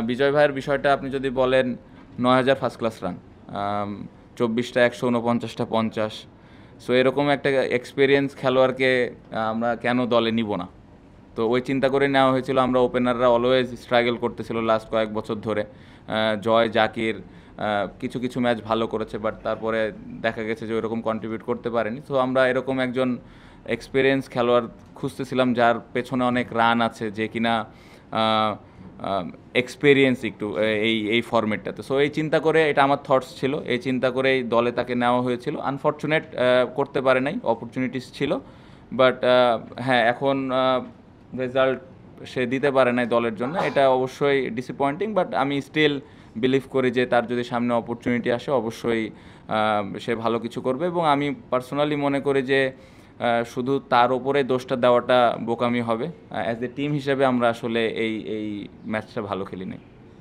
বিজয় ভাইয়ের বিষয়টা আপনি যদি বলেন 9,000 ফার্স্ট ক্লাস রান, 24টা 149টা 50, সো এরকম একটা এক্সপিরিয়েন্স খেলোয়াড়কে আমরা কেন দলে নিব না? তো ওই চিন্তা করে নেওয়া হয়েছিল। আমরা ওপেনাররা অলওয়েজ স্ট্রাগল করতেছিল লাস্ট কয়েক বছর ধরে। জয়, জাকির কিছু কিছু ম্যাচ ভালো করেছে, বাট তারপরে দেখা গেছে যে ওইরকম কন্ট্রিবিউট করতে পারেনি। তো আমরা এরকম একজন এক্সপিরিয়েন্স খেলোয়াড় খুঁজতেছিলাম যার পেছনে অনেক রান আছে, যে কিনা এক্সপিরিয়েন্স একটু এই ফরম্যাটটাতে। সো এই চিন্তা করে, এটা আমার থটস ছিল, এই চিন্তা করেই দলে তাকে নেওয়া হয়েছিল। আনফর্চুনেট করতে পারে নাই, অপরচুনিটিস ছিল, বাট হ্যাঁ এখন রেজাল্ট সে দিতে পারে নাই দলের জন্য, এটা অবশ্যই ডিসঅ্যাপয়েন্টিং। বাট আমি স্টিল বিলিভ করি যে তার যদি সামনে অপরচুনিটি আসে অবশ্যই সে ভালো কিছু করবে। এবং আমি পার্সোনালি মনে করি যে শুধু তার ওপরে দোষটা দেওয়াটা বোকামি হবে। অ্যাজ এ টিম হিসেবে আমরা আসলে এই ম্যাচটা ভালো খেলি নাই।